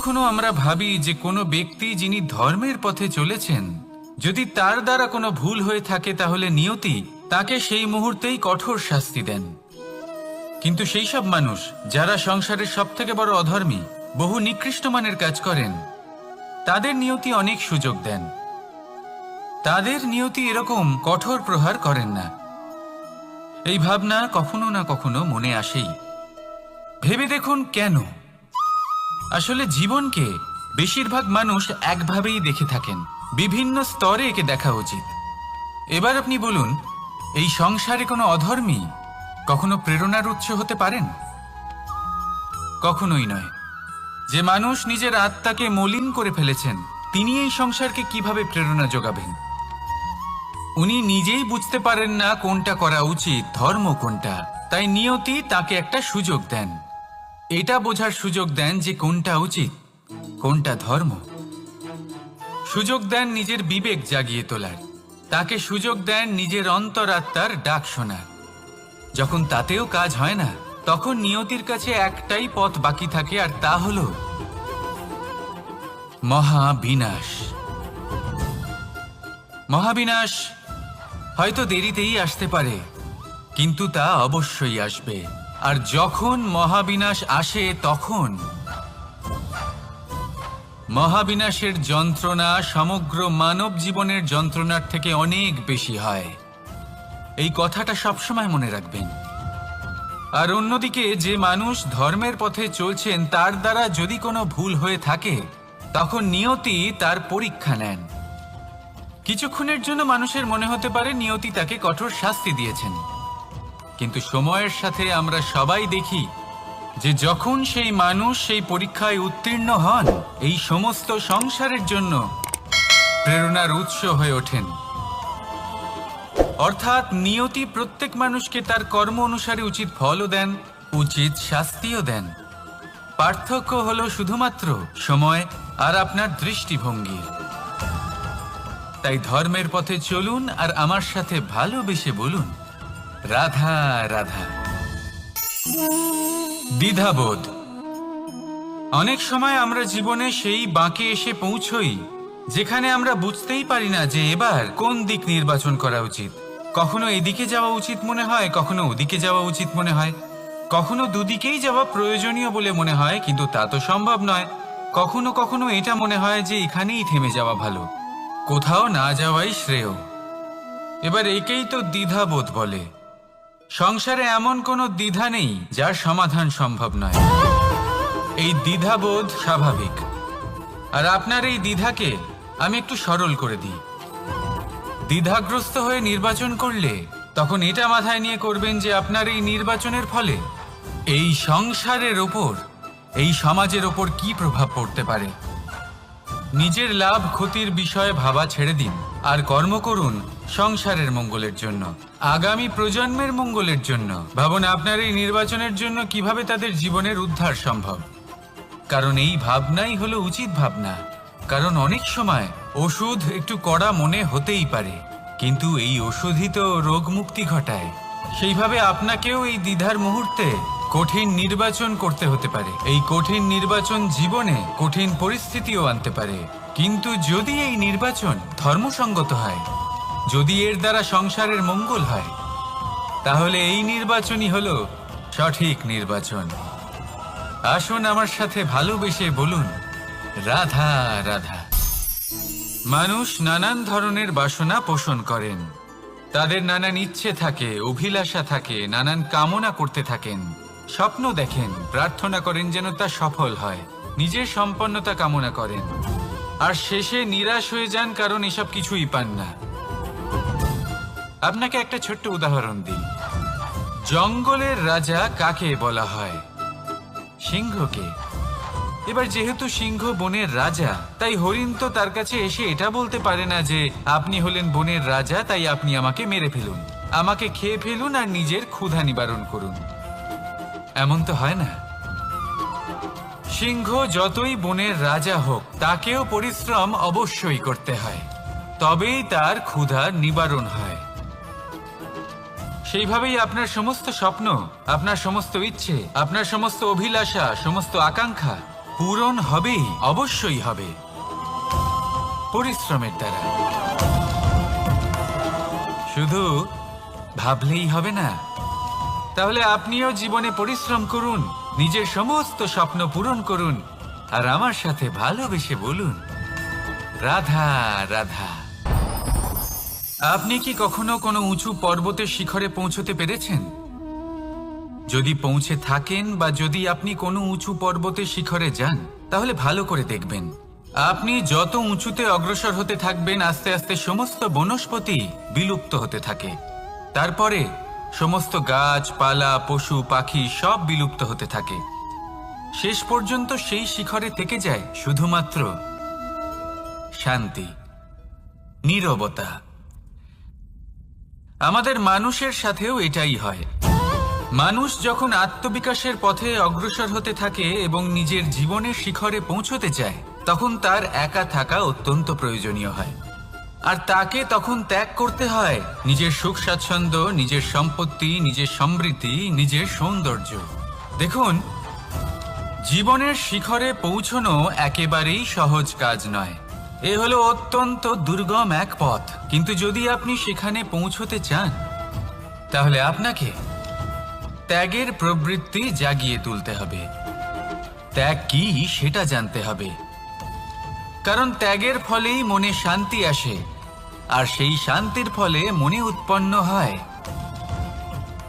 কখনো আমরা ভাবি যে কোনো ব্যক্তি যিনি ধর্মের পথে চলেছেন, যদি তার দ্বারা কোনো ভুল হয়ে থাকে তাহলে নিয়তি তাকে সেই মুহূর্তেই কঠোর শাস্তি দেন। কিন্তু সেই সব মানুষ যারা সংসারের সবথেকে বড় অধর্মী, বহু নিকৃষ্ট মানের কাজ করেন, তাদের নিয়তি অনেক সুযোগ দেন। তাদের নিয়তি এরকম কঠোর প্রহার করেন না। এই ভাবনা কখনো না কখনো মনে আসেই। ভেবে দেখুন কেন? আসলে জীবনকে বেশিরভাগ মানুষ একভাবেই দেখে থাকেন, বিভিন্ন স্তরে একে দেখা উচিত। এবার আপনি বলুন, এই সংসারে কোনো অধর্মী কখনো প্রেরণার উৎস হতে পারেন? কখনোই নয়। যে মানুষ নিজের আত্মাকে মলিন করে ফেলেছেন, তিনি এই সংসারকে কিভাবে প্রেরণা যোগাবেন? উনি নিজেই বুঝতে পারেন না কোনটা করা উচিত, ধর্ম কোনটা। তাই নিয়তি তাকে একটা সুযোগ দেন, এটা বোঝার সুযোগ দেন যে কোনটা উচিত, কোনটা ধর্ম। সুযোগ দেন নিজের বিবেক জাগিয়ে তোলার, তাকে সুযোগ দেন নিজের অন্তরাত্মার ডাক শোনার। যখন তাতেও কাজ হয় না, তখন নিয়তির কাছে একটাই পথ বাকি থাকে, আর তা হল মহাবিনাশ। মহাবিনাশ হয়তো দেরিতেই আসতে পারে, কিন্তু তা অবশ্যই আসবে। আর যখন মহাবিনাশ আসে, তখন মহাবিনাশের যন্ত্রণা সমগ্র মানব জীবনের যন্ত্রণার থেকে অনেক বেশি হয়। এই কথাটা সবসময় মনে রাখবেন। আর অন্যদিকে যে মানুষ ধর্মের পথে চলছেন, তার দ্বারা যদি কোনো ভুল হয়ে থাকে, তখন নিয়তি তার পরীক্ষা নেন। কিছুক্ষণের জন্য মানুষের মনে হতে পারে নিয়তি তাকে কঠোর শাস্তি দিয়েছেন, কিন্তু সময়ের সাথে আমরা সবাই দেখি যে যখন সেই মানুষ সেই পরীক্ষায় উত্তীর্ণ হন, এই সমস্ত সংসারের জন্য প্রেরণার উৎস হয়ে ওঠেন। অর্থাৎ নিয়তি প্রত্যেক মানুষকে তার কর্ম অনুসারে উচিত ফলও দেন, উচিত শাস্তিও দেন। পার্থক্য হলো শুধুমাত্র সময় আর আপনার দৃষ্টিভঙ্গির। তাই ধর্মের পথে চলুন আর আমার সাথে ভালোবেসে বলুন, রাধা রাধা। দ্বিধাবোধ। অনেক সময় আমরা জীবনে সেই বাঁকে এসে পৌঁছই যেখানে আমরা বুঝতেই পারি না যে এবার কোন দিক নির্বাচন করা উচিত। কখনো এদিকে যাওয়া উচিত মনে হয়, কখনো ওদিকে যাওয়া উচিত মনে হয়, কখনো দুদিকেই যাওয়া প্রয়োজনীয় বলে মনে হয়, কিন্তু তা তো সম্ভব নয়। কখনো কখনো এটা মনে হয় যে এখানেই থেমে যাওয়া ভালো, কোথাও না যাওয়াই শ্রেয়। এবার একেই তো দ্বিধাবোধ বলে। সংসারে এমন কোনো দ্বিধা নেই যার সমাধান সম্ভব নয়। এই দ্বিধাবোধ স্বাভাবিক। আর আপনার এই দ্বিধাকে আমি একটু সরল করে দিই। দ্বিধাগ্রস্ত হয়ে নির্বাচন করলে তখন এটা মাথায় নিয়ে করবেন যে আপনার এই নির্বাচনের ফলে এই সংসারের ওপর, এই সমাজের ওপর কি প্রভাব পড়তে পারে। নিজের লাভ ক্ষতির বিষয়ে ভাবা ছেড়ে দিন আর কর্ম করুন সংসারের মঙ্গলের জন্য, আগামী প্রজন্মের মঙ্গলের জন্য। ভাবুন আপনার এই নির্বাচনের জন্য কিভাবে তাদের জীবনের উদ্ধার সম্ভব। কারণ এই ভাবনাই হলো উচিত ভাবনা। কারণ অনেক সময় ওষুধ একটু কড়া মনে হতেই পারে, কিন্তু এই ওষুধই তো রোগ মুক্তি ঘটায়। সেইভাবে আপনাকেও এই দ্বিধার মুহূর্তে কঠিন নির্বাচন করতে হতে পারে। এই কঠিন নির্বাচন জীবনে কঠিন পরিস্থিতিও আনতে পারে, কিন্তু যদি এই নির্বাচন ধর্মসঙ্গত হয়, যদি এর দ্বারা সংসারের মঙ্গল হয়, তাহলে এই নির্বাচনই হলো সঠিক নির্বাচন। আসুন আমার সাথে ভালোবেসে বলুন, রাধা রাধা। মানুষ নানান ধরনের বাসনা পোষণ করেন, তাদের নানান ইচ্ছে থাকে, অভিলাষা থাকে, নানান কামনা করতে থাকেন, স্বপ্ন দেখেন, প্রার্থনা করেন যেন তা সফল হয়, নিজের সম্পন্নতা কামনা করেন, আর শেষে নিরাশ হয়ে যান কারণ এসব কিছুই পান না। আপনাকে একটা ছোট্ট উদাহরণ দিই। জঙ্গলের রাজা কাকে বলা হয়? সিংহকে। এবার যেহেতু সিংহ বনের রাজা, তাই হরিণ তো তার কাছে এসে এটা বলতে পারে না যে আপনি হলেন বনের রাজা, তাই আপনি আমাকে মেরে ফেলুন, আমাকে খেয়ে ফেলুন আর নিজের ক্ষুধা নিবারণ করুন। এমন তো হয় না। সিংহ যতই বনের রাজা হোক, তাকেও পরিশ্রম অবশ্যই করতে হয়, তবেই তার ক্ষুধা নিবারণ হয়। সেইভাবেই আপনার সমস্ত স্বপ্ন, আপনার সমস্ত ইচ্ছে, আপনার সমস্ত অভিলাষা, সমস্ত আকাঙ্ক্ষা পূরণ হবেই, অবশ্যই হবে, পরিশ্রমের দ্বারা। শুধু ভাবলেই হবে না। তাহলে আপনিও জীবনে পরিশ্রম করুন, নিজের সমস্ত স্বপ্ন পূরণ করুন, আর আমার সাথে ভালোবেসে বলুন, রাধা রাধা। আপনি কি কখনো কোনো উঁচু পর্বতের শিখরে পৌঁছতে পেরেছেন? যদি পৌঁছে থাকেন বা যদি আপনি কোনো উঁচু পর্বতের শিখরে যান, তাহলে ভালো করে দেখবেন, আপনি যত উঁচুতে অগ্রসর হতে থাকবেন আস্তে আস্তে সমস্ত বনস্পতি বিলুপ্ত হতে থাকে। তারপরে সমস্ত গাছপালা, পশু পাখি সব বিলুপ্ত হতে থাকে। শেষ পর্যন্ত সেই শিখরে থেকে যায় শুধুমাত্র শান্তি, নীরবতা। আমাদের মানুষের সাথেও এটাই হয়। মানুষ যখন আত্মবিকাশের পথে অগ্রসর হতে থাকে এবং নিজের জীবনের শিখরে পৌঁছতে চায়, তখন তার একা থাকা অত্যন্ত প্রয়োজনীয় হয়। আর তাকে তখন ত্যাগ করতে হয় নিজের সুখ স্বাচ্ছন্দ্য, নিজের সম্পত্তি, নিজের সমৃদ্ধি, নিজের সৌন্দর্য। দেখুন, জীবনের শিখরে পৌঁছনো একেবারেই সহজ কাজ নয়। এ হলো অত্যন্ত দুর্গম এক পথ। কিন্তু যদি আপনি সেখানে পৌঁছতে চান, তাহলে আপনাকে ত্যাগের প্রবৃত্তি জাগিয়ে তুলতে হবে। ত্যাগ কি সেটা জানতে হবে, কারণ ত্যাগের ফলেই মনে শান্তি আসে, আর সেই শান্তির ফলে মনে উৎপন্ন হয়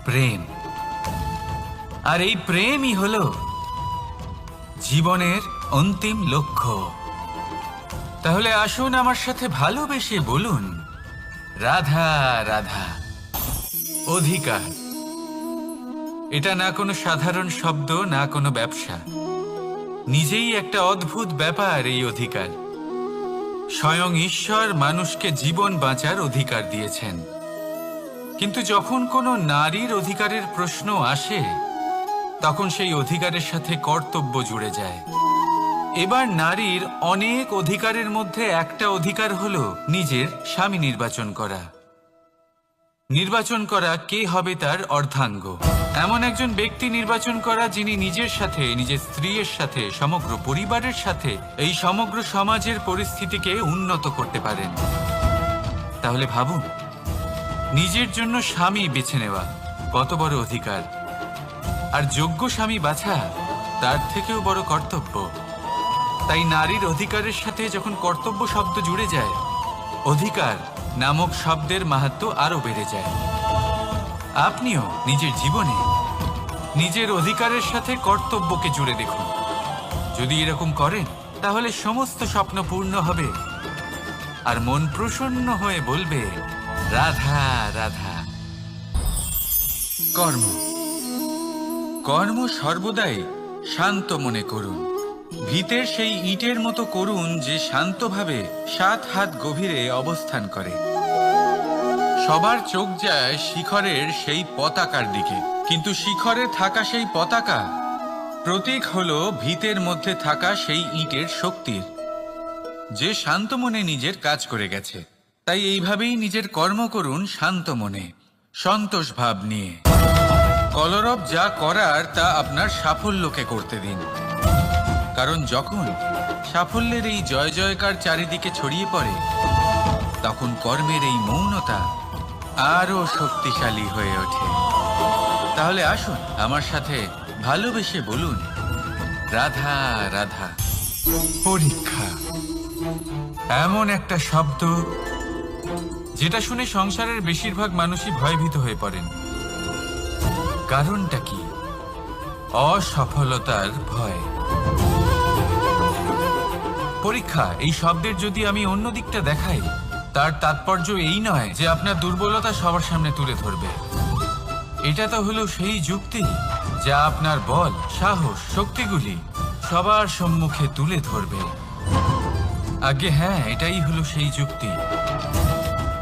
প্রেম। আর এই প্রেমই হলো জীবনের অন্তিম লক্ষ্য। তাহলে আসুন আমার সাথে ভালোবেসে বলুন, রাধা রাধা। অধিকার, এটা না কোনো সাধারণ শব্দ, না কোনো ব্যবসা, নিজেই একটা অদ্ভুত ব্যাপার এই অধিকার। স্বয়ং ঈশ্বর মানুষকে জীবন বাঁচার অধিকার দিয়েছেন। কিন্তু যখন কোনো নারীর অধিকারের প্রশ্ন আসে, তখন সেই অধিকারের সাথে কর্তব্য জুড়ে যায়। এবার নারীর অনেক অধিকারের মধ্যে একটা অধিকার হলো নিজের স্বামী নির্বাচন করা। নির্বাচন করা কে হবে তার অর্ধাঙ্গ, এমন একজন ব্যক্তি নির্বাচন করা যিনি নিজের সাথে, নিজের স্ত্রীর সাথে, সমগ্র পরিবারের সাথে এই সমগ্র সমাজের পরিস্থিতিকে উন্নত করতে পারেন। তাহলে ভাবুন, নিজের জন্য স্বামী বেছে নেওয়া কত বড় অধিকার, আর যোগ্য স্বামী বাছা তার থেকেও বড় কর্তব্য। তাই নারীর অধিকারের সাথে যখন কর্তব্য শব্দ জুড়ে যায়, অধিকার নামক শব্দের মাহাত্ম্য আরো বেড়ে যায়। আপনিও নিজের জীবনে নিজের অধিকারের সাথে কর্তব্যকে জুড়ে দেখুন। যদি এরকম করেন, তাহলে সমস্ত স্বপ্ন পূর্ণ হবে, আর মন প্রসন্ন হয়ে বলবে, রাধা রাধা। কর্ম, কর্ম সর্বদাই শান্ত মনে করুন। ভিতের সেই ইটের মতো করুন যে শান্তভাবে 7 হাত গভীরে অবস্থান করে। সবার চোখ যায় শিখরের সেই পতাকার দিকে, কিন্তু শিখরে থাকা সেই পতাকা প্রতীক হলো ভিতের মধ্যে থাকা সেই ইটের শক্তির, যে শান্ত মনে নিজের কাজ করে গেছে। তাই এইভাবেই নিজের কর্ম করুন শান্ত মনে, সন্তোষ ভাব নিয়ে। কলরব যা করার তা আপনার সাফল্যকে করতে দিন, কারণ যখন সাফল্যের এই জয় জয়কার চারিদিকে ছড়িয়ে পড়ে, তখন কর্মের এই মৌনতা আরো শক্তিশালী হয়ে ওঠে। তাহলে আসুন আমার সাথে ভালোবেসে বলুন, রাধা রাধা। পরীক্ষা এমন একটা শব্দ যেটা শুনে সংসারের বেশিরভাগ মানুষই ভয়ভীত হয়ে পড়েন। কারণটা কি? অসফলতার ভয়। পরীক্ষা এই শব্দের যদি আমি অন্য দিকটা দেখাই, তার তাৎপর্য এই নয় যে আপনার দুর্বলতা সবার সামনে তুলে ধরবে। এটা তো হলো সেই যুক্তি যা আপনার বল, সাহস, শক্তিগুলি সবার সম্মুখে তুলে ধরবে। আগে হ্যাঁ, এটাই হলো সেই যুক্তি।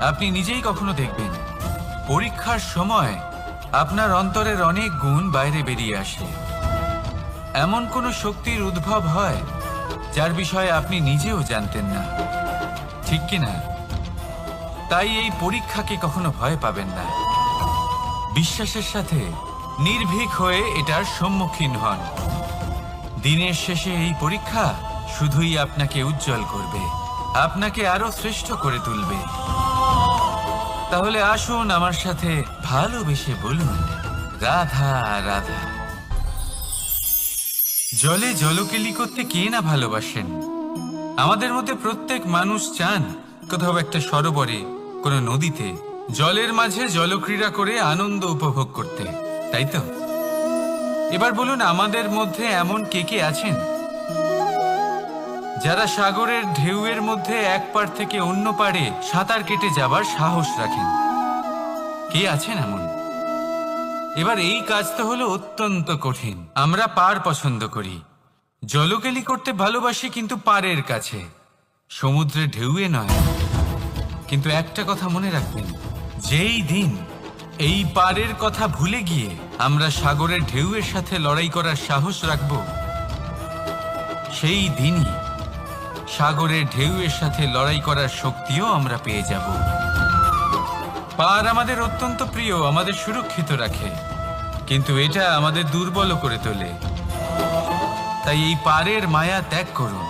আপনি নিজেই কখনো দেখবেন, পরীক্ষার সময় আপনার অন্তরের অনেক গুণ বাইরে বেরিয়ে আসে। এমন কোনো শক্তির উদ্ভব হয় যার বিষয়ে আপনি নিজেও জানতেন না, ঠিক কিনা? তাই এই পরীক্ষাকে কখনো ভয় পাবেন না। বিশ্বাসের সাথে নির্ভীক হয়ে এটার সম্মুখীন হন। দিনের শেষে এই পরীক্ষা শুধুই আপনাকে উজ্জ্বল করবে, আপনাকে আরো শ্রেষ্ঠ করে তুলবে। তাহলে আসুন আমার সাথে ভালোবেসে বলুন, রাধা রাধা। জলে জলকেলি করতে কে না ভালোবাসেন? আমাদের মধ্যে প্রত্যেক মানুষ চান কোথাও একটা সরোবরে, কোনো নদীতে, জলের মাঝে জলক্রীড়া করে আনন্দ উপভোগ করতে, তাই তো? এবার বলুন, আমাদের মধ্যে এমন কে কে আছেন যারা সাগরের ঢেউয়ের মধ্যে এক পাড় থেকে অন্য পাড়ে সাঁতার কেটে যাবার সাহস রাখেন? কে আছেন এমন? এবার এই কাজ তো হলো অত্যন্ত কঠিন। আমরা পার পছন্দ করি, জলকেলি করতে ভালোবাসি, কিন্তু পাড়ের কাছে, সমুদ্রের ঢেউয়ে নয়। কিন্তু একটা কথা মনে রাখবেন, যেই দিন এই পাড়ের কথা ভুলে গিয়ে আমরা সাগরের ঢেউয়ের সাথে লড়াই করার সাহস রাখব, সেই দিনই সাগরের ঢেউয়ের সাথে লড়াই করার শক্তিও আমরা পেয়ে যাব। পার আমাদের অত্যন্ত প্রিয়, আমাদের সুরক্ষিত রাখে, কিন্তু এটা আমাদের দুর্বল করে তোলে। তাই এই পারের মায়া ত্যাগ করুন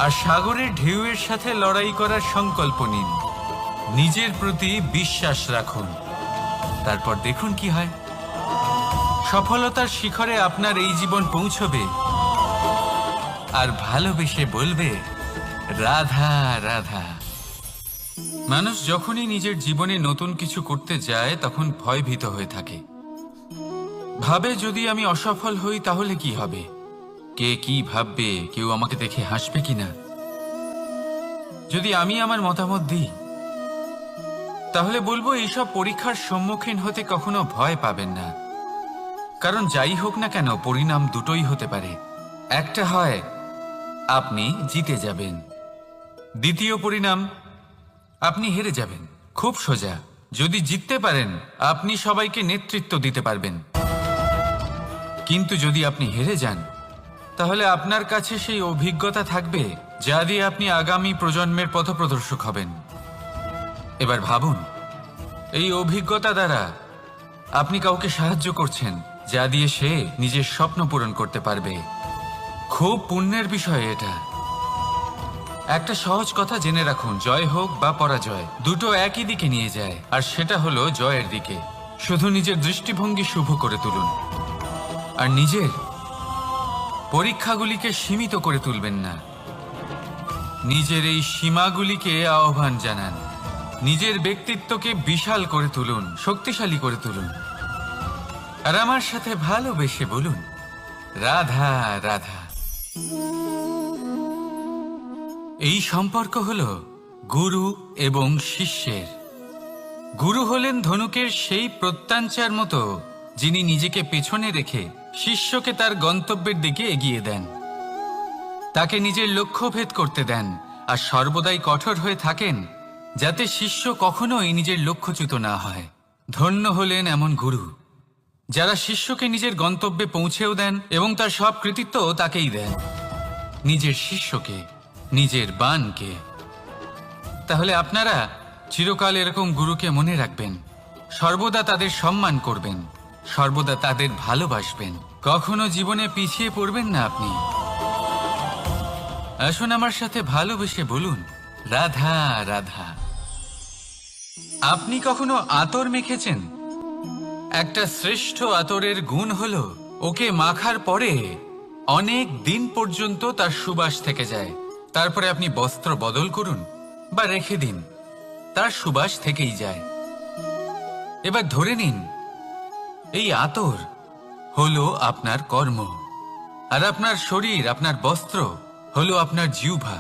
আর সাগরের ঢেউয়ের সাথে লড়াই করার সংকল্প নিন। নিজের প্রতি বিশ্বাস রাখুন, তারপর দেখুন কি হয়। সফলতার শিখরে আপনার এই জীবন পৌঁছবে আর ভালোবেসে বলবে, রাধা রাধা। মানুষ যখনই নিজের জীবনে নতুন কিছু করতে যায় তখন ভয়ভীত হয়ে থাকে, ভাবে যদি আমি অসফল হই তাহলে কি হবে, কে কি ভাববে, কেউ আমাকে দেখে হাসবে কিনা। যদি আমি আমার মতামত দিই তাহলে বলবো, এইসব পরীক্ষার সম্মুখীন হতে কখনো ভয় পাবেন না, কারণ যাই হোক না কেন পরিণাম দুটোই হতে পারে। একটা হয় আপনি জিতে যাবেন, দ্বিতীয় পরিণাম আপনি হেরে যাবেন। খুব সোজা। যদি জিততে পারেন আপনি সবাইকে নেতৃত্ব দিতে পারবেন, কিন্তু যদি আপনি হেরে যান তাহলে আপনার কাছে সেই অভিজ্ঞতা থাকবে যা দিয়ে আপনি আগামী প্রজন্মের পথপ্রদর্শক হবেন। এবার ভাবুন, এই অভিজ্ঞতা দ্বারা আপনি কাউকে সাহায্য করছেন যা দিয়ে সে নিজের স্বপ্ন পূরণ করতে পারবে। খুব পুণ্যের বিষয় এটা। একটা সহজ কথা জেনে রাখুন, জয় হোক বা পরাজয় দুটো একই দিকে নিয়ে যায়, আর সেটা হলো জয়ের দিকে। শুধু নিজের দৃষ্টিভঙ্গি শুভ করে তুলুন আর নিজের পরীক্ষাগুলিকে সীমিত করে তুলবেন না। নিজের এই সীমাগুলিকে আহ্বান জানান, নিজের ব্যক্তিত্বকে বিশাল করে তুলুন, শক্তিশালী করে তুলুন। আর আমার সাথে ভালোবেসে বলুন, রাধা রাধা। এই সম্পর্ক হলো গুরু এবং শিষ্যের। গুরু হলেন ধনুকের সেই প্রত্যঞ্চার মতো যিনি নিজেকে পেছনে রেখে শিষ্যকে তার গন্তব্যের দিকে এগিয়ে দেন, তাকে নিজের লক্ষ্য ভেদ করতে দেন আর সর্বদাই কঠোর হয়ে থাকেন যাতে শিষ্য কখনোই নিজের লক্ষ্যচ্যুত না হয়। ধন্য হলেন এমন গুরু যারা শিষ্যকে নিজের গন্তব্যে পৌঁছেও দেন এবং তার সব কৃতিত্ব তাকেই দেন, নিজের শিষ্যকে, নিজের বাণকে। তাহলে আপনারা চিরকাল এরকম গুরুকে মনে রাখবেন, সর্বদা তাদের সম্মান করবেন, সর্বদা তাদের ভালোবাসবেন, কখনো জীবনে পিছিয়ে পড়বেন না আপনি। আসুন আমার সাথে ভালোবেসে বলুন, রাধা রাধা। আপনি কখনো আতর মেখেছেন? একটা শ্রেষ্ঠ আতরের গুণ হলো ওকে মাখার পরে অনেক দিন পর্যন্ত তার সুবাস থেকে যায়। তারপরে আপনি বস্ত্র বদল করুন বা রেখে দিন, তার সুবাস থেকেই যায়। এবার ধরে নিন এই আতর হলো আপনার কর্ম, আর আপনার শরীর, আপনার বস্ত্র হলো আপনার জিহ্বা।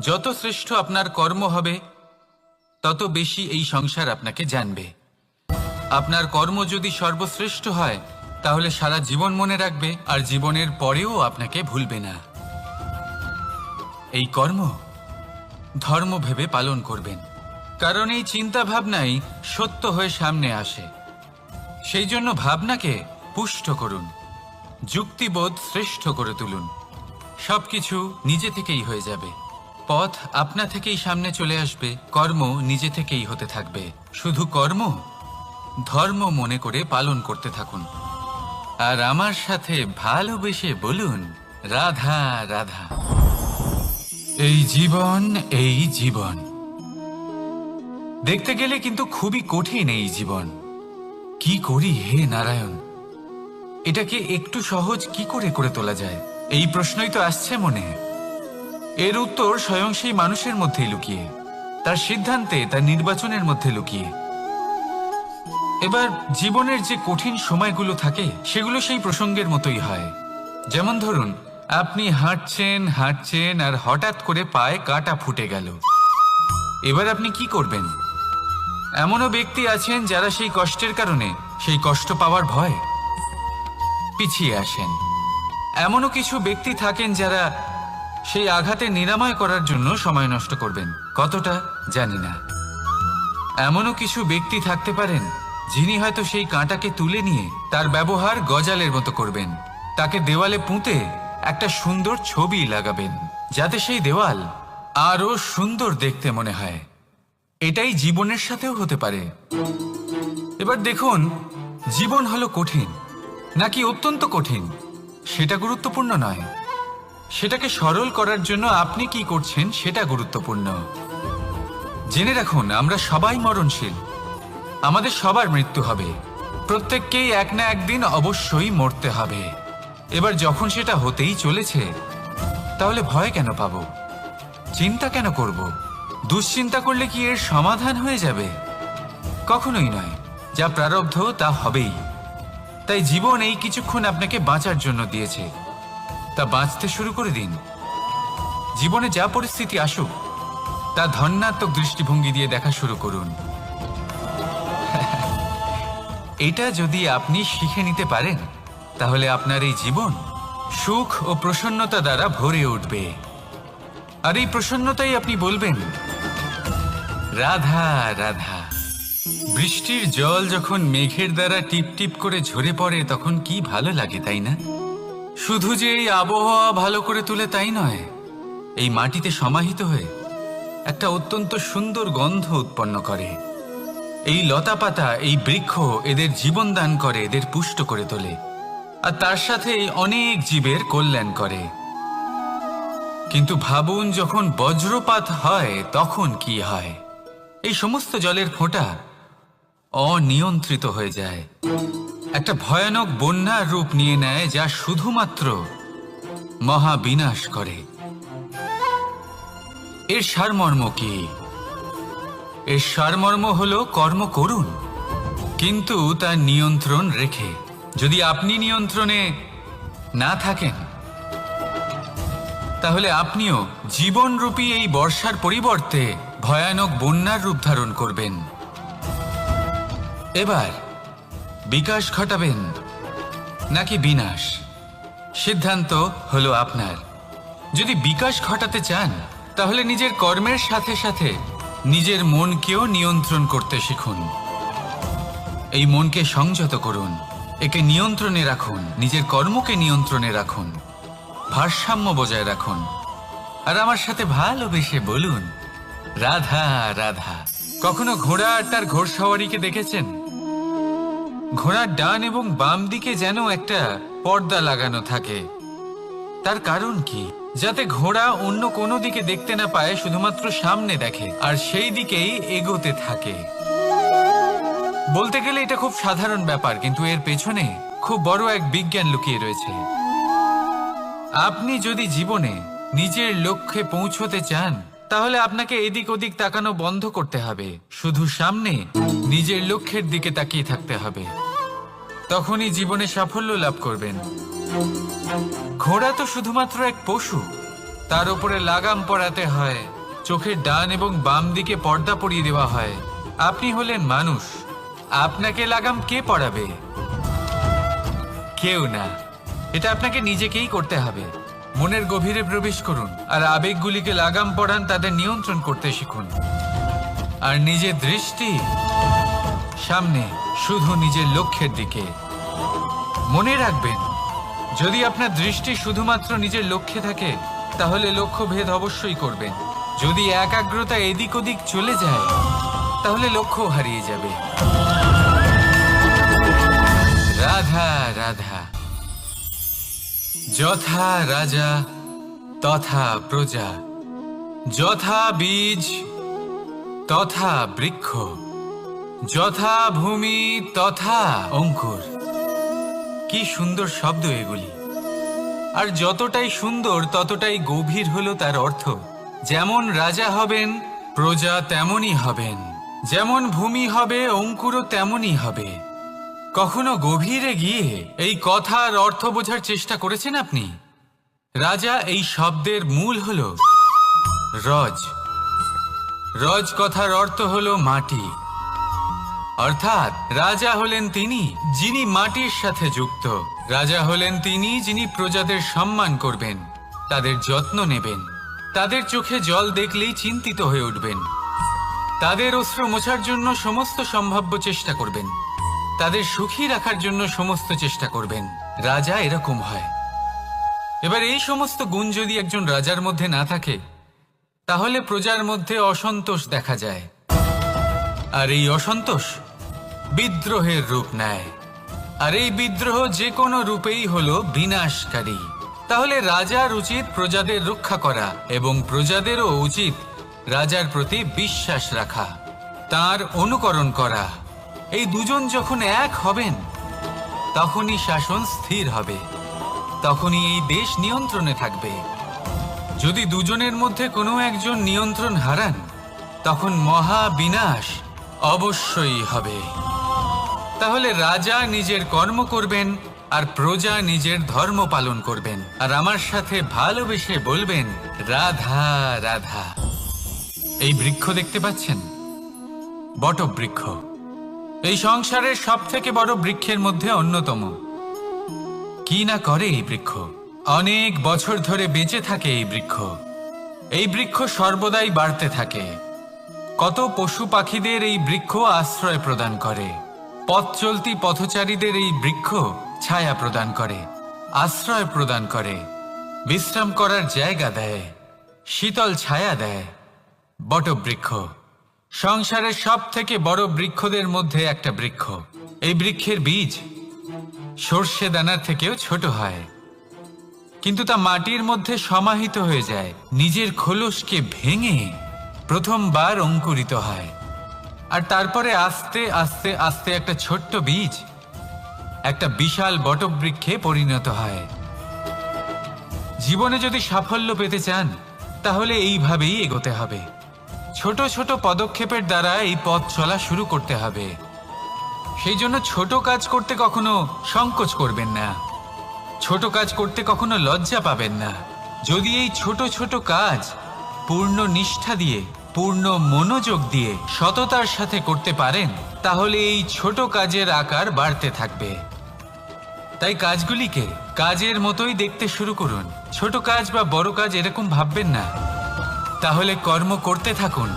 যত শ্রেষ্ঠ আপনার কর্ম হবে তত বেশি এই সংসার আপনাকে জানবে। আপনার কর্ম যদি সর্বশ্রেষ্ঠ হয় তাহলে সারা জীবন মনে রাখবে আর জীবনের পরেও আপনাকে ভুলবে না। এই কর্ম ধর্ম ভেবে পালন করবেন, কারণ এই চিন্তা ভাবনাই সত্য হয়ে সামনে আসে। সেই জন্য ভাবনাকে পুষ্ট করুন, যুক্তিবোধ শ্রেষ্ঠ করে তুলুন। সবকিছু নিজে থেকেই হয়ে যাবে, পথ আপনা থেকেই সামনে চলে আসবে, কর্ম নিজে থেকেই হতে থাকবে। শুধু কর্ম ধর্ম মনে করে পালন করতে থাকুন। আর আমার সাথে ভালোবেসে বলুন, রাধা রাধা। এই জীবন, এই জীবন দেখতে গেলে কিন্তু খুবই কঠিন। এই জীবন কি করি হে নারায়ণ, এটাকে একটু সহজ কি করে করে তোলা যায়, এই প্রশ্নই তো আসছে মনে। এর উত্তর স্বয়ং সেই মানুষের মধ্যেই লুকিয়ে, তার সিদ্ধান্তে, তার নির্বাচনের মধ্যে লুকিয়ে। এবার জীবনের যে কঠিন সময়গুলো থাকে সেগুলো সেই প্রসঙ্গের মতোই হয়। যেমন ধরুন, আপনি হাঁটছেন হাঁটছেন আর হঠাৎ করে পায়ে কাঁটা ফুটে গেল। এবার আপনি কি করবেন? এমনও ব্যক্তি আছেন যারা সেই কষ্টের কারণে, সেই কষ্ট পাওয়ার ভয় পিছিয়ে আসেন। এমনও কিছু ব্যক্তি থাকেন যারা সেই আঘাতে নিরাময় করার জন্য সময় নষ্ট করবেন, কতটা জানি না। এমনও কিছু ব্যক্তি থাকতে পারেন যিনি হয়তো সেই কাঁটাকে তুলে নিয়ে তার ব্যবহার গজালের মতো করবেন, তাকে দেওয়ালে পুঁতে একটা সুন্দর ছবি লাগাবেন, যাতে সেই দেওয়াল আরো সুন্দর দেখতে মনে হয়। এটাই জীবনের সাথেও হতে পারে। এবার দেখুন, জীবন হলো কঠিন নাকি অত্যন্ত কঠিন সেটা গুরুত্বপূর্ণ নয়, সেটাকে সরল করার জন্য আপনি কি করছেন সেটা গুরুত্বপূর্ণ। জেনে রাখুন, আমরা সবাই মরণশীল, আমাদের সবার মৃত্যু হবে, প্রত্যেককেই এক না একদিন অবশ্যই মরতে হবে। এবার যখন সেটা হতেই চলেছে, তাহলে ভয় কেন পাবো, চিন্তা কেন করব? দুশ্চিন্তা করলে কি এর সমাধান হয়ে যাবে? কখনোই নয়। যা প্রারব্ধ তা হবেই। তাই জীবন এই কিছুক্ষণ আপনাকে বাঁচার জন্য দিয়েছে, তা বাঁচতে শুরু করে দিন। জীবনে যা পরিস্থিতি আসুক তা ধন্যাত্মক দৃষ্টিভঙ্গি দিয়ে দেখা শুরু করুন। এটা যদি আপনি শিখে নিতে পারেন, তাহলে আপনার এই জীবন সুখ ও প্রসন্নতা দ্বারা ভরে উঠবে। আর এই প্রসন্নতাই আপনি বলবেন, রাধা রাধা। বৃষ্টির জল যখন মেঘের দ্বারা টিপ টিপ করে ঝরে পড়ে তখন কি ভালো লাগে, তাই না? শুধু যে এই আবহাওয়া ভালো করে তোলে তাই নয়, এই মাটিতে সমাহিত হয়ে একটা অত্যন্ত সুন্দর গন্ধ উৎপন্ন করে। এই লতা পাতা, এই বৃক্ষ এদের জীবন দান করে, এদের পুষ্ট করে তোলে, আর তার সাথে অনেক জীবের কল্যাণ করে। কিন্তু ভাবুন, যখন বজ্রপাত হয় তখন কি হয়? এই সমস্ত জলের ফোঁটা অনিয়ন্ত্রিত হয়ে যায়, একটা ভয়ানক বন্যার রূপ নিয়ে নেয়, যা শুধুমাত্র মহাবিনাশ করে। এর সারমর্ম কি? এর সারমর্ম হলো কর্ম করুন, কিন্তু তার নিয়ন্ত্রণ রেখে। যদি আপনি নিয়ন্ত্রণে না থাকেন, তাহলে আপনিও জীবনরূপী এই বর্ষার পরিবর্তে ভয়ানক বন্যার রূপ ধারণ করবেন। এবার বিকাশ ঘটাবেন নাকি বিনাশ, সিদ্ধান্ত হলো আপনার। যদি বিকাশ ঘটাতে চান, তাহলে নিজের কর্মের সাথে সাথে নিজের মনকেও নিয়ন্ত্রণ করতে শিখুন। এই মনকে সংযত করুন, একে নিয়ন্ত্রণে রাখুন, নিজের কর্মকে নিয়ন্ত্রণে রাখুন, ভারসাম্য বজায় রাখুন। আর আমার সাথে ভালোবেসে বলুন, রাধা রাধা। কখনো ঘোড়া আর তার ঘোড়সওয়ারিকে দেখেছেন? ঘোড়ার ডান এবং বাম দিকে যেন একটা পর্দা লাগানো থাকে। তার কারণ কি? যাতে ঘোড়া অন্য কোনো দিকে দেখতে না পায়, শুধুমাত্র সামনে দেখে আর সেই দিকেই এগোতে থাকে। বলতে গেলে এটা খুব সাধারণ ব্যাপার, কিন্তু এর পেছনে খুব বড় এক বিজ্ঞান লুকিয়ে রয়েছে। আপনি যদি জীবনে নিজের লক্ষ্যে পৌঁছতে চান, তাহলে আপনাকে এদিক ওদিক তাকানো বন্ধ করতে হবে, শুধু সামনে নিজের লক্ষ্যের দিকে তাকিয়ে থাকতে হবে। তখনই জীবনে সাফল্য লাভ করবেন। ঘোড়া তো শুধুমাত্র এক পশু, তার উপরে লাগাম পরাতে হয়, চোখের ডান এবং বাম দিকে পর্দা পরিয়ে দেওয়া হয়। আপনি হলেন মানুষ, আপনাকে লাগাম কে পরাবে? কেউ না। এটা আপনাকে নিজেকেই করতে হবে। মনের গভীরে প্রবেশ করুন আর আবেগগুলিকে লাগাম পরান, তাদের নিয়ন্ত্রণ করতে শিখুন। আর নিজের দৃষ্টি সামনে, শুধু নিজের লক্ষ্যের দিকে। মনে রাখবেন, যদি আপনার দৃষ্টি শুধুমাত্র নিজের লক্ষ্যে থাকে, তাহলে লক্ষ্য ভেদ অবশ্যই করবেন। যদি একাগ্রতা এদিক ওদিক চলে যায়, তাহলে লক্ষ্য হারিয়ে যাবে। রাধা রাধা। যথা রাজা তথা প্রজা, যথা বীজ তথা বৃক্ষ, যথা ভূমি তথা অঙ্কুর। কি সুন্দর শব্দ এগুলি! আর যতটাই সুন্দর ততটাই গভীর হলো তার অর্থ। যেমন রাজা হবেন, প্রজা তেমনই হবেন। যেমন ভূমি হবে, অঙ্কুরও তেমনই হবে। কখনো গভীরে গিয়ে এই কথার অর্থ বোঝার চেষ্টা করেছেন আপনি? রাজা এই শব্দের মূল হল রজ। রজ কথার অর্থ হল মাটি। অর্থাৎ রাজা হলেন তিনি যিনি মাটির সাথে যুক্ত। রাজা হলেন তিনি যিনি প্রজাদের সম্মান করবেন, তাদের যত্ন নেবেন, তাদের চোখে জল দেখলেই চিন্তিত হয়ে উঠবেন, তাদের অশ্রু মোছার জন্য সমস্ত সম্ভাব্য চেষ্টা করবেন, তাদের সুখী রাখার জন্য সমস্ত চেষ্টা করবেন। রাজা এরকম হয়। এবার এই সমস্ত গুণ যদি একজন রাজার মধ্যে না থাকে, তাহলে প্রজার মধ্যে অসন্তোষ দেখা যায়। আর এই অসন্তোষ বিদ্রোহের রূপ নেয়। আর এই বিদ্রোহ যে কোনো রূপেই হলো বিনাশকারী। তাহলে রাজার উচিত প্রজাদের রক্ষা করা, এবং প্রজাদেরও উচিত রাজার প্রতি বিশ্বাস রাখা, তার অনুকরণ করা। এই দুজন যখন এক হবেন, তখনই শাসন স্থির হবে, তখনই এই দেশ নিয়ন্ত্রণে থাকবে। যদি দুজনের মধ্যে কোনো একজন নিয়ন্ত্রণ হারান, তখন মহা বিনাশ অবশ্যই হবে। তাহলে রাজা নিজের কর্ম করবেন আর প্রজা নিজের ধর্ম পালন করবেন, আর আমার সাথে ভালোবেসে বলবেন রাধা রাধা। এই বৃক্ষ দেখতে পাচ্ছেন, বটবৃক্ষ। এই সংসারের সব থেকে বড় বৃক্ষের মধ্যে অন্যতম। কি না করে এই বৃক্ষ! অনেক বছর ধরে বেঁচে থাকে এই বৃক্ষ। এই বৃক্ষ সর্বদাই বাড়তে থাকে। কত পশু পাখিদের এই বৃক্ষ আশ্রয় প্রদান করে। পথ চলতি পথচারীদের এই বৃক্ষ ছায়া প্রদান করে, আশ্রয় প্রদান করে, বিশ্রাম করার জায়গা দেয়, শীতল ছায়া দেয়। বটবৃক্ষ সংসারের সব থেকে বড় বৃক্ষদের মধ্যে একটা বৃক্ষ। এই বৃক্ষের বীজ সর্ষে দানার থেকেও ছোট হয়, কিন্তু তা মাটির মধ্যে সমাহিত হয়ে যায়, নিজের খোলসকে ভেঙে প্রথমবার অঙ্কুরিত হয়। আর তারপরে আস্তে আস্তে আস্তে একটা ছোট্ট বীজ একটা বিশাল বটবৃক্ষে পরিণত হয়। জীবনে যদি সাফল্য পেতে চান, তাহলে এইভাবেই এগোতে হবে। ছোট ছোট পদক্ষেপের দ্বারা এই পথ চলা শুরু করতে হবে। সেই জন্য ছোট কাজ করতে কখনো সংকোচ করবেন না, ছোট কাজ করতে কখনো লজ্জা পাবেন না। যদি এই ছোট ছোট কাজ পূর্ণ নিষ্ঠা দিয়ে, পূর্ণ মনোযোগ দিয়ে, সততার সাথে করতে পারেন, তাহলে এই ছোট কাজের আকার বাড়তে থাকবে। তাই কাজগুলিকে কাজের মতোই দেখতে শুরু করুন। ছোট কাজ বা বড় কাজ এরকম ভাববেন না। তাহলে কর্ম করতে থাকুন।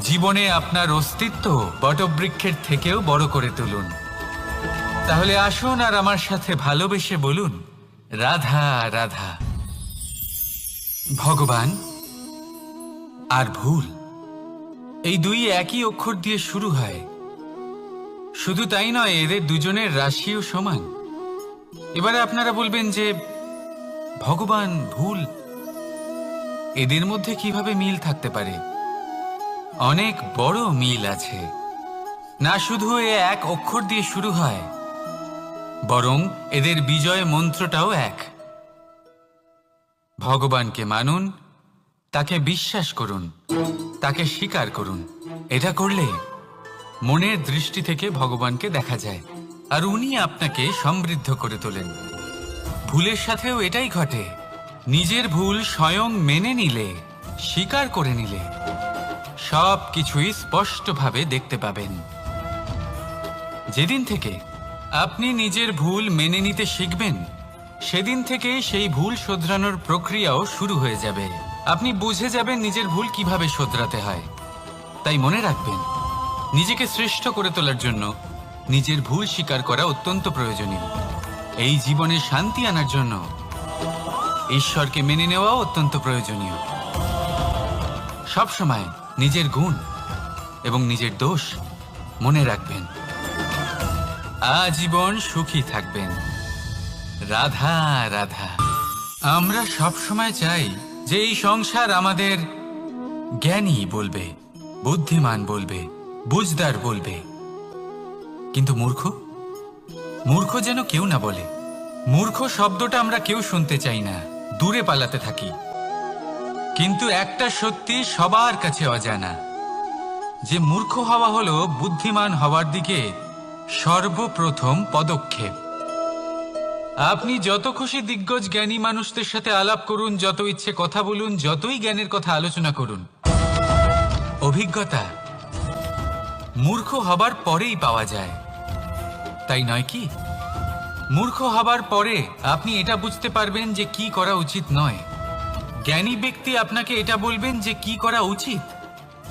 জীবনে আপনার অস্তিত্ব বটবৃক্ষের থেকেও বড় করে তুলুন। তাহলে আসুন আর আমার সাথে ভালোবেসে বলুন রাধা রাধা। ভগবান আর ভুল, এই দুই একই অক্ষর দিয়ে শুরু হয়। শুধু তাই নয়, এদের দুজনের রাশিও সমান। এবারে আপনারা বলবেন যে ভগবান, ভুল, এদের মধ্যে কিভাবে মিল থাকতে পারে? অনেক বড় মিল আছে। না শুধু এ এক অক্ষর দিয়ে শুরু হয়, বরং এদের বিজয় মন্ত্রটাও এক। ভগবানকে মানুন, তাকে বিশ্বাস করুন, তাকে স্বীকার করুন। এটা করলে মনের দৃষ্টি থেকে ভগবানকে দেখা যায়, আর উনি আপনাকে সমৃদ্ধ করে তোলেন। ভুলের সাথেও এটাই ঘটে। নিজের ভুল স্বয়ং মেনে নিলে, স্বীকার করে নিলে, সব কিছুই স্পষ্টভাবে দেখতে পাবেন। যেদিন থেকে আপনি নিজের ভুল মেনে নিতে শিখবেন, সেদিন থেকে সেই ভুল শোধরানোর প্রক্রিয়াও শুরু হয়ে যাবে। আপনি বুঝে যাবেন নিজের ভুল কিভাবে শোধরাতে হয়। তাই মনে রাখবেন, নিজেকে শ্রেষ্ঠ করে তোলার জন্য নিজের ভুল স্বীকার করা অত্যন্ত প্রয়োজনীয়। এই জীবনে শান্তি আনার জন্য ঈশ্বরকে মেনে নেওয়াও অত্যন্ত প্রয়োজনীয়। সবসময় নিজের গুণ এবং নিজের দোষ মনে রাখবেন। আজীবন সুখী থাকবেন। রাধা রাধা। আমরা সব সময় চাই যে এই সংসার আমাদের জ্ঞানী বলবে, বুদ্ধিমান বলবে, বুঝদার বলবে, কিন্তু মূর্খ মূর্খ যেন কেউ না বলে। মূর্খ শব্দটা আমরা কেউ শুনতে চাই না, দূরে পালাতে থাকি। কিন্তু একটা সত্যি সবার কাছে অজানা, যে মূর্খ হওয়া হলো বুদ্ধিমান হওয়ার দিকে সর্বপ্রথম পদক্ষেপ। আপনি যত খুশি দিগ্গজ জ্ঞানী মানুষদের সাথে আলাপ করুন, যত ইচ্ছে কথা বলুন, যতই জ্ঞানের কথা আলোচনা করুন, অভিজ্ঞতা মূর্খ হবার পরেই পাওয়া যায়, তাই নয় কি? মূর্খ হবার পরে আপনি এটা বুঝতে পারবেন যে কি করা উচিত নয়। জ্ঞানী ব্যক্তি আপনাকে এটা বলবেন যে কি করা উচিত।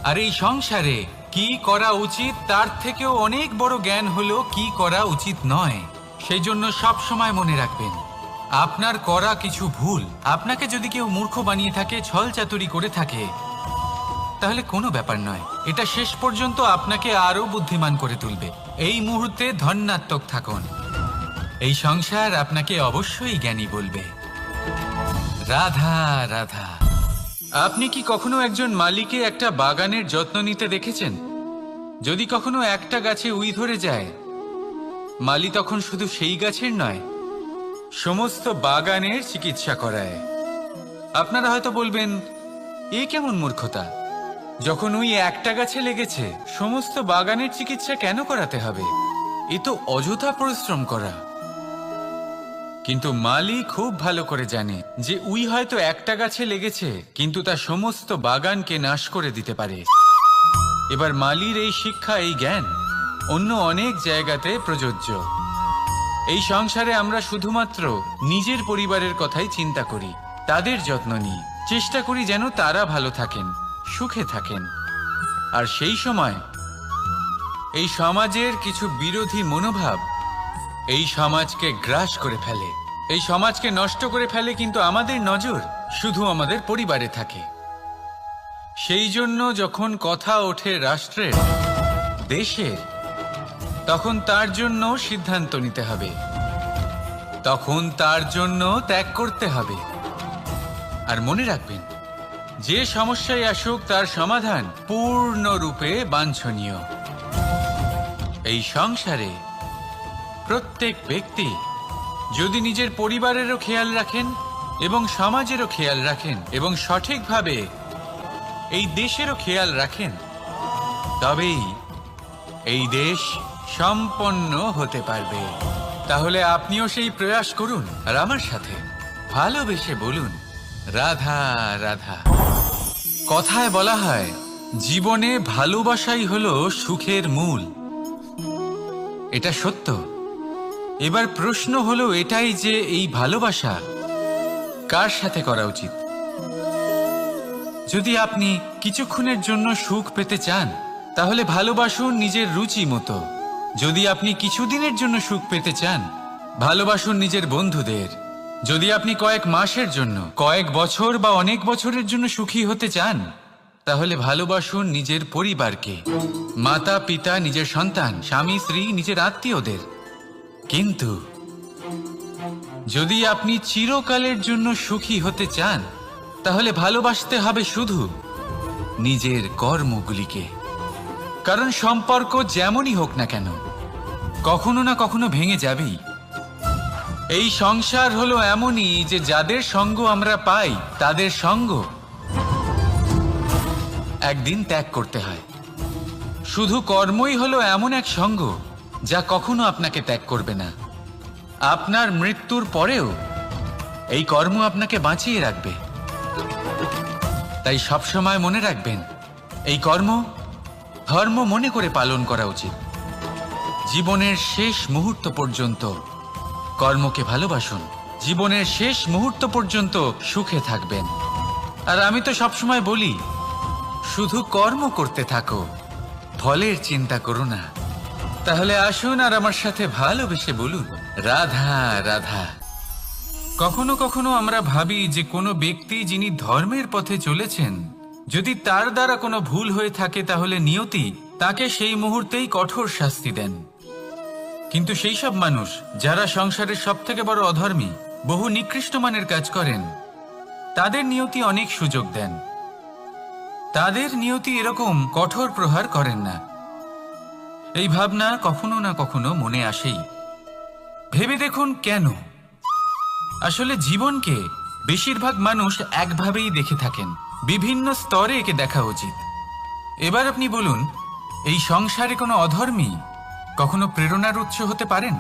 আর এই সংসারে কি করা উচিত তার থেকেও অনেক বড় জ্ঞান হলো কি করা উচিত নয়। সেই জন্য সব সময় মনে রাখবেন, আপনার করা কিছু ভুল, আপনাকে যদি কেউ মূর্খ বানিয়ে থাকে, ছল চাতুরি করে থাকে, তাহলে কোনো ব্যাপার নয়। এটা শেষ পর্যন্ত আপনাকে আরো বুদ্ধিমান করে তুলবে। এই মুহূর্তে ধন্যাত্মক থাকুন, এই সংসার আপনাকে অবশ্যই জ্ঞানী বলবে। রাধা রাধা। আপনি কি কখনো একজন মালিকে একটা বাগানের যত্ন নিতে দেখেছেন? যদি কখনো একটা গাছে উই ধরে যায়, মালি তখন শুধু সেই গাছের নয়, সমস্ত বাগানের চিকিৎসা করায়। আপনারা হয়তো বলবেন, এ কেমন মূর্খতা? যখন উই একটা গাছে লেগেছে, সমস্ত বাগানের চিকিৎসা কেন করাতে হবে? এ তো অযথা পরিশ্রম করা। কিন্তু মালি খুব ভালো করে জানে যে উই হয়তো একটা গাছে লেগেছে, কিন্তু তা সমস্ত বাগানকে নাশ করে দিতে পারে। এবার মালির এই শিক্ষা, এই জ্ঞান অন্য অনেক জায়গাতে প্রযোজ্য। এই সংসারে আমরা শুধুমাত্র নিজের পরিবারের কথাই চিন্তা করি, তাদের যত্ন নিই, চেষ্টা করি যেন তারা ভালো থাকেন, সুখে থাকেন। আর সেই সময় এই সমাজের কিছু বিরোধী মনোভাব এই সমাজকে গ্রাস করে ফেলে, এই সমাজকে নষ্ট করে ফেলে, কিন্তু আমাদের নজর শুধু আমাদের পরিবারে থাকে। সেই জন্য যখন কথা ওঠে রাষ্ট্রের, দেশের, তখন তার জন্য সিদ্ধান্ত নিতে হবে, তখন তার জন্য ত্যাগ করতে হবে। আর মনে রাখবেন, যে সমস্যায় আসুক তার সমাধান পূর্ণরূপে বাঞ্ছনীয়। এই সংসারে প্রত্যেক ব্যক্তি যদি নিজের পরিবারেরও খেয়াল রাখেন এবং সমাজেরও খেয়াল রাখেন এবং সঠিকভাবে এই দেশেরও খেয়াল রাখেন, তবেই এই দেশ সম্পন্ন হতে পারবে। তাহলে আপনিও সেই প্রয়াস করুন আর আমার সাথে ভালোবেসে বলুন, রাধা রাধা। কথায় বলা হয়, জীবনে ভালোবাসাই হলো সুখের মূল। এটা সত্য। এবার প্রশ্ন হলো এটাই যে এই ভালোবাসা কার সাথে করা উচিত। যদি আপনি কিছুক্ষণের জন্য সুখ পেতে চান, তাহলে ভালোবাসুন নিজের রুচি মতো। যদি আপনি কিছুদিনের জন্য সুখ পেতে চান, ভালোবাসুন নিজের বন্ধুদের। যদি আপনি কয়েক মাসের জন্য, কয়েক বছর বা অনেক বছরের জন্য সুখী হতে চান, তাহলে ভালোবাসুন নিজের পরিবারকে, মাতা পিতা, নিজের সন্তান, স্বামী স্ত্রী, নিজের আত্মীয়দের। কিন্তু যদি আপনি চিরকালের জন্য সুখী হতে চান, তাহলে ভালোবাসতে হবে শুধু নিজের কর্মগুলিকে। কারণ সম্পর্ক যেমনই হোক না কেন, কখনো না কখনো ভেঙে যাবেই। এই সংসার হলো এমনই যে যাদের সঙ্গ আমরা পাই, তাদের সঙ্গ একদিন ত্যাগ করতে হয়। শুধু কর্মই হলো এমন এক সঙ্গ যা কখনো আপনাকে ত্যাগ করবে না। আপনার মৃত্যুর পরেও এই কর্ম আপনাকে বাঁচিয়ে রাখবে। তাই সবসময় মনে রাখবেন, এই কর্ম ধর্ম মনে করে পালন করা উচিত। জীবনের শেষ মুহূর্ত পর্যন্ত কর্মকে ভালোবাসুন, জীবনের শেষ মুহূর্ত পর্যন্ত সুখে থাকবেন। আর আমি তো সবসময় বলি, শুধু কর্ম করতে থাকো, ফলের চিন্তা করো না। তাহলে আসুন আর আমার সাথে ভালোবেসে বলুন, রাধা রাধা। কখনো কখনো আমরা ভাবি যে কোনো ব্যক্তি যিনি ধর্মের পথে চলেছেন, যদি তার দ্বারা কোনো ভুল হয়ে থাকে, তাহলে নিয়তি তাকে সেই মুহূর্তেই কঠোর শাস্তি দেন। কিন্তু সেই সব মানুষ যারা সংসারের সব থেকে বড় অধর্মী, বহু নিকৃষ্ট মানের কাজ করেন, তাদের নিয়তি অনেক সুযোগ দেন। তাদের নিয়তি এরকম কঠোর প্রহার করেন না। এই ভাবনা কখনো না কখনো মনে আসেই। ভেবে দেখুন কেন? আসলে জীবনকে বেশিরভাগ মানুষ একভাবেই দেখে থাকেন, বিভিন্ন স্তরে একে দেখা উচিত। এবার আপনি বলুন, এই সংসারে কোনো অধর্মী কখনো প্রেরণার উৎস হতে পারেন?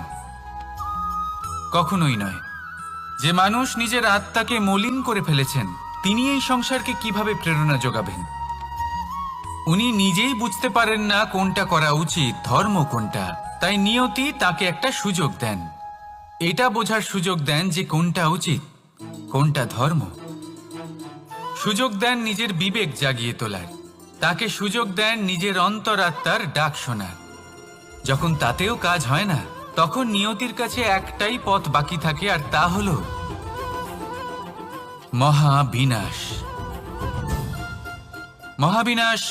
কখনোই নয়। যে মানুষ নিজের আত্মাকে মলিন করে ফেলেছেন, তিনি এই সংসারকে কিভাবে প্রেরণা যোগাবেন? উনি নিজেই বুঝতে পারেন না কোনটা করা উচিত, ধর্ম কোনটা। তাই নিয়তি তাকে একটা সুযোগ দেন, এটা বোঝার সুযোগ দেন যে কোনটা উচিত, কোনটা ধর্ম। সুযোগ দেন নিজের বিবেক জাগিয়ে তোলার, তাকে সুযোগ দেন নিজের অন্তরাত্মার ডাক শোনার। যখন তাতেও কাজ হয় না, তখন নিয়তির কাছে একটাই পথ বাকি থাকে, আর তা হল মহাবিনাশ। মহাবিনাশ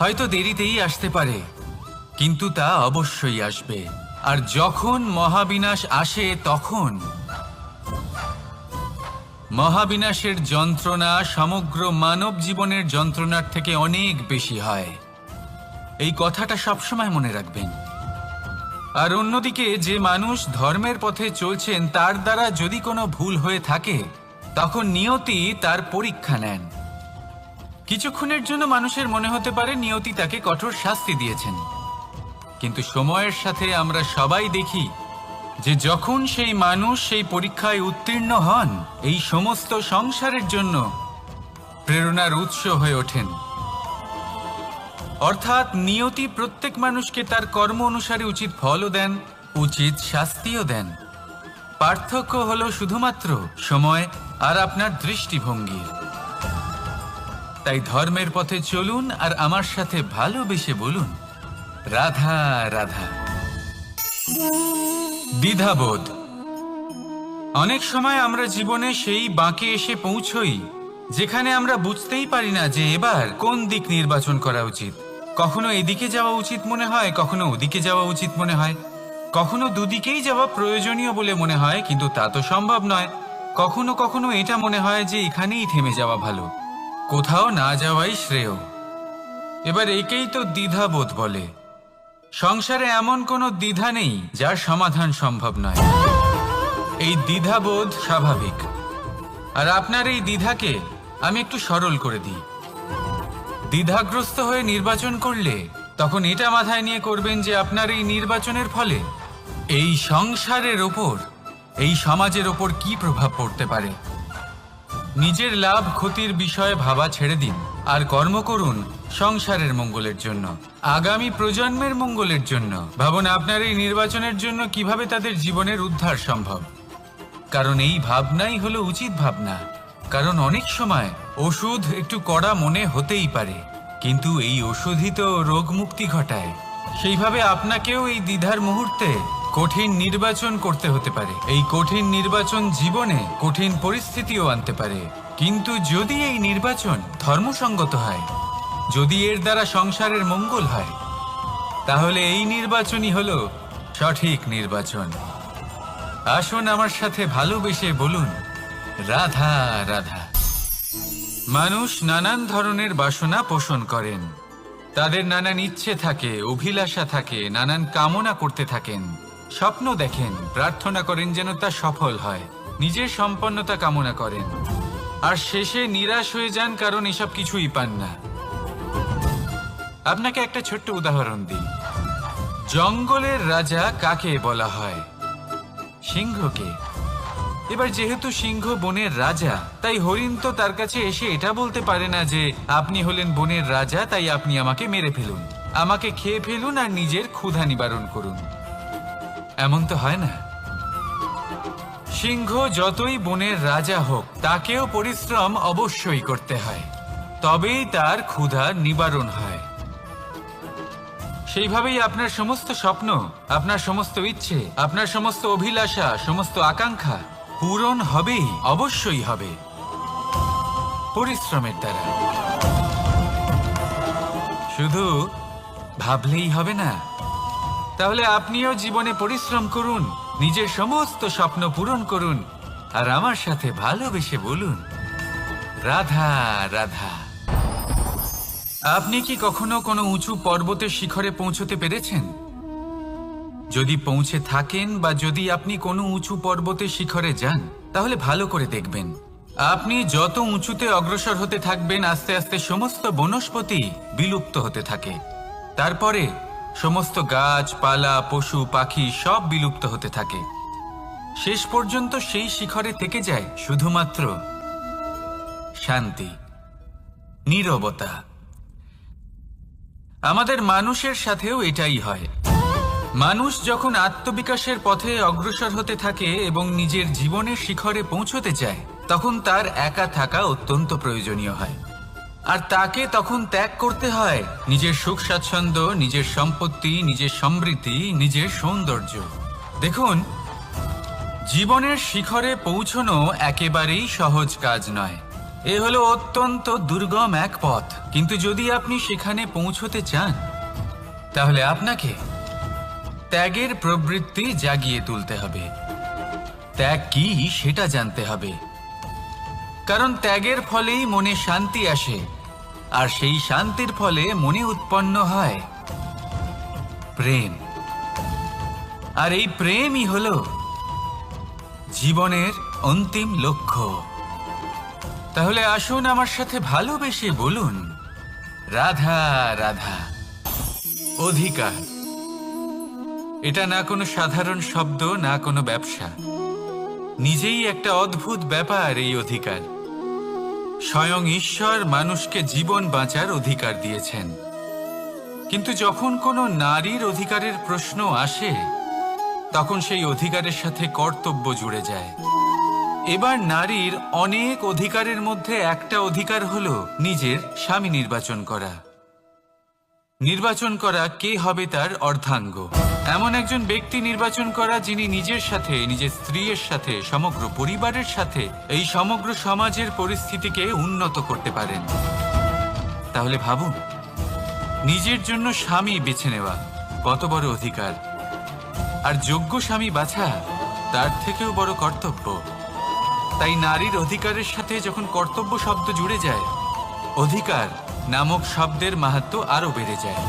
হয়তো দেরিতেই আসতে পারে, কিন্তু তা অবশ্যই আসবে। আর যখন মহাবিনাশ আসে, তখন মহাবিনাশের যন্ত্রণা সমগ্র মানব জীবনের যন্ত্রণার থেকে অনেক বেশি হয়। এই কথাটা সবসময় মনে রাখবেন। আর অন্যদিকে যে মানুষ ধর্মের পথে চলছেন, তার দ্বারা যদি কোনো ভুল হয়ে থাকে, তখন নিয়তি তার পরীক্ষা নেন। কিছুক্ষণের জন্য মানুষের মনে হতে পারে নিয়তি তাকে কঠোর শাস্তি দিয়েছেন, কিন্তু সময়ের সাথে আমরা সবাই দেখি যে যখন সেই মানুষ সেই পরীক্ষায় উত্তীর্ণ হন, এই সমস্ত সংসারের জন্য প্রেরণার উৎস হয়ে ওঠেন। অর্থাৎ নিয়তি প্রত্যেক মানুষকে তার কর্ম অনুসারে উচিত ফলও দেন, উচিত শাস্তিও দেন। পার্থক্য হলো শুধুমাত্র সময় আর আপনার দৃষ্টিভঙ্গির। তাই ধর্মের পথে চলুন আর আমার সাথে ভালোবেসে বলুন, রাধা রাধা। দ্বিধাবোধ। অনেক সময় আমরা জীবনে সেই বাঁকে এসে পৌঁছই যেখানে আমরা বুঝতেই পারি না যে এবার কোন দিক নির্বাচন করা উচিত। কখনো এদিকে যাওয়া উচিত মনে হয়, কখনো ওদিকে যাওয়া উচিত মনে হয়, কখনো দুদিকেই যাওয়া প্রয়োজনীয় বলে মনে হয়, কিন্তু তা তো সম্ভব নয়। কখনো কখনো এটা মনে হয় যে এখানেই থেমে যাওয়া ভালো, কোথাও না যাওয়াই শ্রেয়। এবার একেই তো দ্বিধাবোধ বলে। সংসারে এমন কোনো দ্বিধা নেই যার সমাধান সম্ভব নয়। এই দ্বিধাবোধ স্বাভাবিক। আর আপনার এই দ্বিধাকে আমি একটু সরল করে দিই। দ্বিধাগ্রস্ত হয়ে নির্বাচন করলে তখন এটা মাথায় নিয়ে করবেন যে আপনার এই নির্বাচনের ফলে এই সংসারের ওপর, এই সমাজের ওপর কি প্রভাব পড়তে পারে। নিজের লাভ ক্ষতির বিষয়ে ভাবা ছেড়ে দিন আর কর্ম করুন সংসারের মঙ্গলের জন্য, আগামী প্রজন্মের মঙ্গলের জন্য। ভাবুন আপনার এই নির্বাচনের জন্য কিভাবে তাদের জীবনের উদ্ধার সম্ভব। কারণ এই ভাবনাই হলো উচিত ভাবনা। কারণ অনেক সময় ওষুধ একটু কড়া মনে হতেই পারে, কিন্তু এই ওষুধই তো রোগ মুক্তি ঘটায়। সেইভাবে আপনাকেও এই দ্বিধার মুহূর্তে কঠিন নির্বাচন করতে হতে পারে। এই কঠিন নির্বাচন জীবনে কঠিন পরিস্থিতিও আনতে পারে, কিন্তু যদি এই নির্বাচন ধর্মসঙ্গত হয়, যদি এর দ্বারা সংসারের মঙ্গল হয়, তাহলে এই নির্বাচনই হলো সঠিক নির্বাচন। আসুন আমার সাথে ভালোবেসে বলুন, রাধা রাধা। মানুষ নানান ধরনের বাসনা পোষণ করেন, তাদের নানান ইচ্ছে থাকে, অভিলাষা থাকে, নানান কামনা করতে থাকেন, স্বপ্ন দেখেন, প্রার্থনা করেন যেন তা সফল হয়, নিজের সম্পন্নতা কামনা করেন, আর শেষে নিরাশ হয়ে যান কারণ এসব কিছুই পান না। আপনাকে একটা ছোট্ট উদাহরণ দিই। জঙ্গলের রাজা কাকে বলা হয়? সিংহকে। এবার যেহেতু সিংহ বনের রাজা, তাই হরিণ তো তার কাছে এসে এটা বলতে পারে না যে আপনি হলেন বনের রাজা, তাই আপনি আমাকে মেরে ফেলুন, আমাকে খেয়ে ফেলুন আর নিজের ক্ষুধা নিবারণ করুন। এমন তো হয় না। সিংহ যতই বনের রাজা হোক, তাকেও পরিশ্রম অবশ্যই করতে হয়, তবেই তার ক্ষুধা নিবারণ হয়। সেইভাবেই আপনার সমস্ত স্বপ্ন, আপনার সমস্ত ইচ্ছে, আপনার সমস্ত অভিলাষা, সমস্ত আকাঙ্ক্ষা পূরণ হবেই, অবশ্যই হবে, পরিশ্রমের দ্বারা। শুধু ভাবলেই হবে না, তাহলে আপনিও জীবনে পরিশ্রম করুন, নিজের সমস্ত স্বপ্ন পূরণ করুন, আর আমার সাথে ভালোবেসে বলুন, রাধা রাধা। আপনি কি কখনো কোনো উঁচু পর্বতের শিখরে পৌঁছতে পেরেছেন? যদি পৌঁছে থাকেন বা যদি আপনি কোনো উঁচু পর্বতের শিখরে যান, তাহলে ভালো করে দেখবেন, আপনি যত উঁচুতে অগ্রসর হতে থাকবেন আস্তে আস্তে সমস্ত বনস্পতি বিলুপ্ত হতে থাকে। তারপরে সমস্ত গাছপালা, পশু পাখি সব বিলুপ্ত হতে থাকে। শেষ পর্যন্ত সেই শিখরে থেকে যায় শুধুমাত্র শান্তি, নীরবতা। আমাদের মানুষের সাথেও এটাই হয়। মানুষ যখন আত্মবিকাশের পথে অগ্রসর হতে থাকে এবং নিজের জীবনের শিখরে পৌঁছতে চায়, তখন তার একা থাকা অত্যন্ত প্রয়োজনীয় হয়। আর তাকে তখন ত্যাগ করতে হয় নিজের সুখ স্বাচ্ছন্দ্য, নিজের সম্পত্তি, নিজের সমৃদ্ধি, নিজের সৌন্দর্য। দেখুন, জীবনের শিখরে পৌঁছনো একেবারেই সহজ কাজ নয়। এ হলো অত্যন্ত দুর্গম এক পথ। কিন্তু যদি আপনি সেখানে পৌঁছতে চান, তাহলে আপনাকে ত্যাগের প্রবৃত্তি জাগিয়ে তুলতে হবে। ত্যাগ কি সেটা জানতে হবে, কারণ ত্যাগের ফলেই মনে শান্তি আসে, আর সেই শান্তির ফলে মনে উৎপন্ন হয় প্রেম। আর এই প্রেমই হলো জীবনের অন্তিম লক্ষ্য। তাহলে আসুন আমার সাথে ভালোবেসে বলুন, রাধা রাধা। অধিকার, এটা না কোনো সাধারণ শব্দ, না কোনো ব্যবসা, নিজেই একটা অদ্ভুত ব্যাপার এই অধিকার। স্বয়ং ঈশ্বর মানুষকে জীবন বাঁচার অধিকার দিয়েছেন। কিন্তু যখন কোনো নারীর অধিকারের প্রশ্ন আসে, তখন সেই অধিকারের সাথে কর্তব্য জুড়ে যায়। এবার নারীর অনেক অধিকারের মধ্যে একটা অধিকার হলো নিজের স্বামী নির্বাচন করা। নির্বাচন করা কে হবে তার অর্ধাঙ্গ, এমন একজন ব্যক্তি নির্বাচন করা যিনি নিজের সাথে, নিজের স্ত্রীর সাথে, সমগ্র পরিবারের সাথে এই সমগ্র সমাজের পরিস্থিতিকে উন্নত করতে পারেন। তাহলে ভাবুন, নিজের জন্য স্বামী বেছে নেওয়া কত বড় অধিকার, আর যোগ্য স্বামী বাছা তার থেকেও বড় কর্তব্য। তাই নারীর অধিকারের সাথে যখন কর্তব্য শব্দ জুড়ে যায়, অধিকার নামক শব্দের মাহাত্ম্য আরো বেড়ে যায়।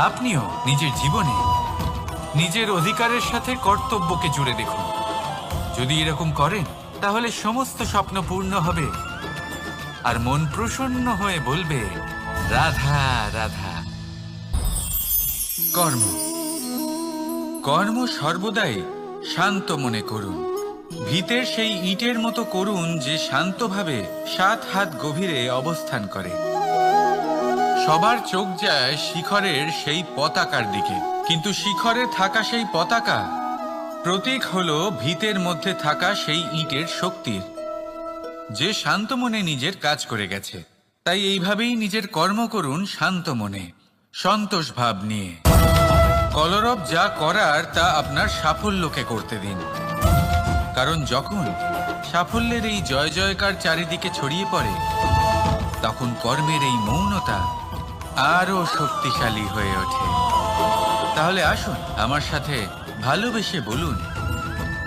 আপনিও নিজের জীবনে নিজের অধিকারের সাথে কর্তব্যকে জুড়ে দেখুন। যদি এরকম করেন, তাহলে সমস্ত স্বপ্ন পূর্ণ হবে, আর মন প্রসন্ন হয়ে বলবে, রাধা রাধা। কর্ম, কর্ম সর্বদাই শান্ত মনে করুন। ভিতের সেই ইটের মতো করুন যে শান্তভাবে 7 হাত গভীরে অবস্থান করে। সবার চোখ যায় শিখরের সেই পতাকার দিকে, কিন্তু শিখরে থাকা সেই পতাকা প্রতীক হলো ভিতের মধ্যে থাকা সেই ইটের শক্তির, যে শান্ত মনে নিজের কাজ করে গেছে। তাই এইভাবেই নিজের কর্ম করুন শান্ত মনে, সন্তোষ ভাব নিয়ে। কলরব যা করার তা আপনার সাফল্যকে করতে দিন, কারণ যখন সাফল্যের এই জয় জয়কার চারিদিকে ছড়িয়ে পড়ে, তখন কর্মের এই মৌনতা আরো শক্তিশালী হয়ে ওঠে। তাহলে আসুন আমার সাথে ভালোবেসে বলুন,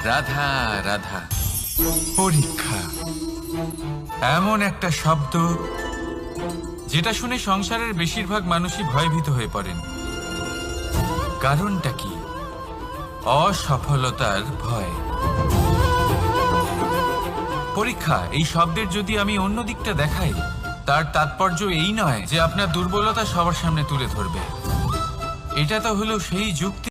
রাধা রাধা। পরীক্ষা এমন একটা শব্দ যেটা শুনে সংসারের বেশিরভাগ মানুষই ভয়ভীত হয়ে পড়েন। কারণটা কি? অসফলতার ভয়। পরীক্ষা এই শব্দের যদি আমি অন্য দিকটা দেখাই, তার তাৎপর্য এই নয় যে আপনার দুর্বলতা সবার সামনে তুলে ধরবে। এটা তো হলো সেই যুক্তি